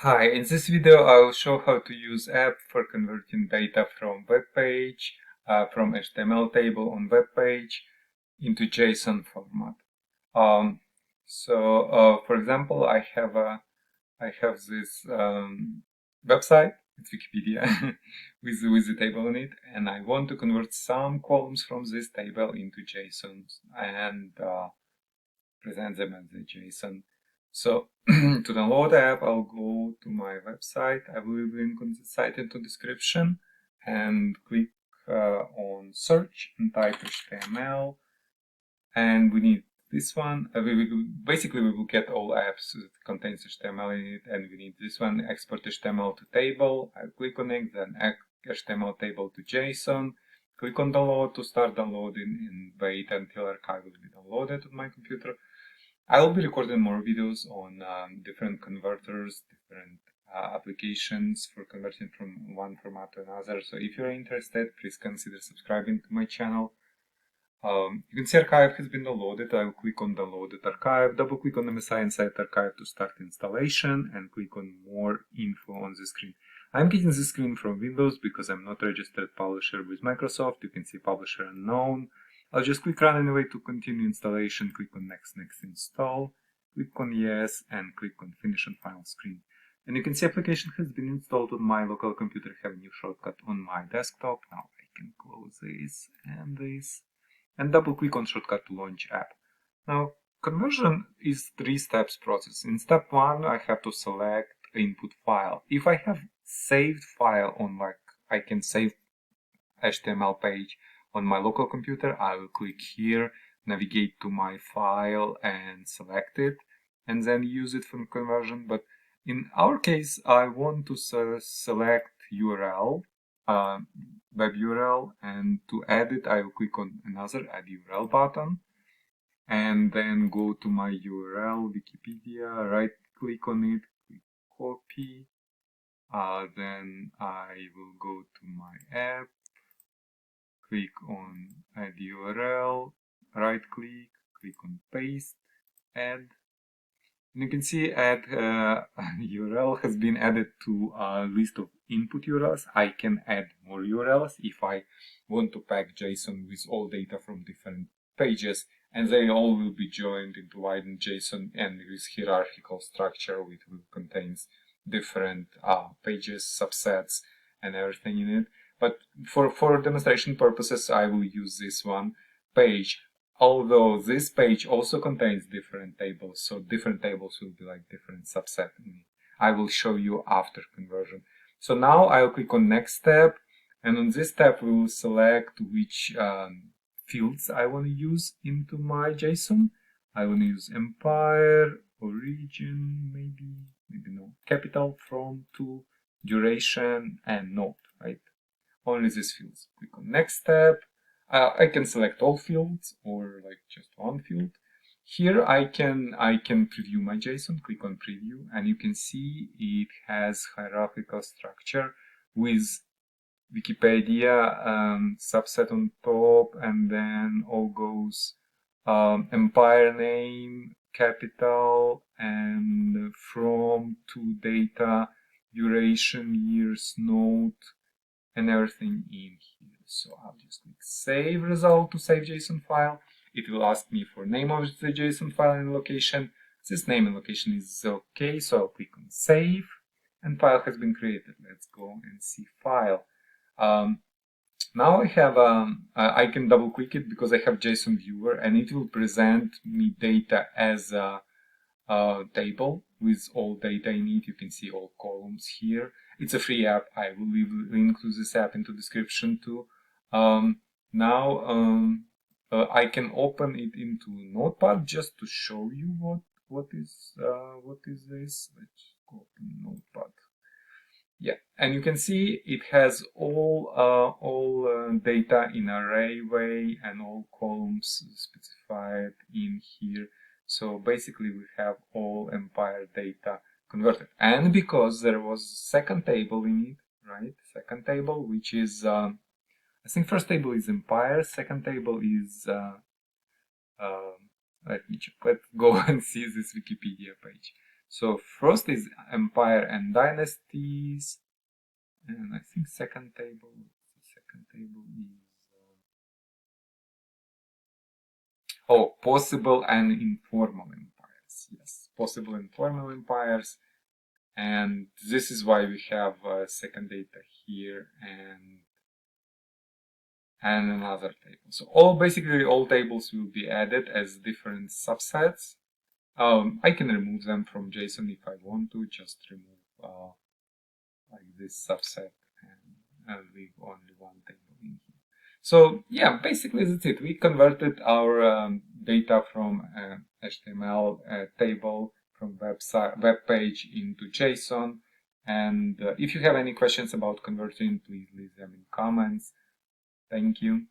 Hi, in this video I'll show how to use app for converting data from web page, from HTML table on web page into JSON format. For example, I have this website, it's Wikipedia, with the table on it, and I want to convert some columns from this table into JSON and present them as a JSON. So to download the app, I'll go to my website. I will link on the site into description and click on search and type HTML. And we need this one. Basically, we will get all apps that contains HTML in it, and we need this one, export HTML to table. I click on it, then HTML table to JSON. Click on download to start downloading and wait until archive will be downloaded on my computer. I will be recording more videos on different converters, different applications for converting from one format to another. So if you're interested, please consider subscribing to my channel. You can see archive has been downloaded. I will click on downloaded archive, double click on MSI inside archive to start installation, and click on more info on the screen. I'm getting this screen from Windows because I'm not registered publisher with Microsoft. You can see publisher unknown. I'll just click run anyway to continue installation, click on next install, click on yes, and click on finish on final screen. And you can see application has been installed on my local computer. I have a new shortcut on my desktop. Now I can close this, and double click on shortcut to launch app. Now conversion is 3 steps process. In step 1 I have to select input file. If I have saved file on I can save HTML page on my local computer, I will click here, navigate to my file and select it, and then use it for conversion. But in our case, I want to select URL, web URL, and to add it, I will click on another add URL button, and then go to my URL, Wikipedia, right click on it, click copy, then I will go to my app, click on add URL, right click, click on paste, add. And you can see add URL has been added to a list of input URLs. I can add more URLs if I want to pack JSON with all data from different pages, and they all will be joined into widened JSON and with hierarchical structure, which contains different pages, subsets, and everything in it. But for demonstration purposes, I will use this one page. Although this page also contains different tables, so different tables will be like different subset in it. I will show you after conversion. So now I'll click on next step, and on this step we will select which fields I want to use into my JSON. I want to use empire, origin, maybe no, capital, from, to, duration, and note, right? Only these fields. Click on next step. I can select all fields or like just one field. Here I can preview my JSON. Click on preview, and you can see it has hierarchical structure with Wikipedia subset on top, and then all goes empire name, capital, and from, to, data, duration, years, note, and everything in here. So I'll just click save result to save JSON file. It will ask me for name of the JSON file and location. This name and location is okay, so I'll click on save, and file has been created. Let's go and see file. Now I have I can double click it because I have Json Viewer, and it will present me data as a table with all data in it. You can see all columns here. It's a free app. I will leave a link to this app into description too. I can open it into Notepad just to show you what is this. Let's open Notepad. Yeah, and you can see it has all data in array way and all columns specified in here. So basically we have all empire data converted. And because there was a second table in it, right? Second table, which is, I think first table is empire, second table is, let me check, let's go and see this Wikipedia page. So first is empire and dynasties, and I think second table is possible and informal empires. Yes, possible and informal empires, and this is why we have second data here and another table. So basically all tables will be added as different subsets. I can remove them from JSON if I want to, just remove like this subset and leave only one table in here. So yeah, basically that's it. We converted our data from HTML table from web page into JSON. And if you have any questions about converting, please leave them in comments. Thank you.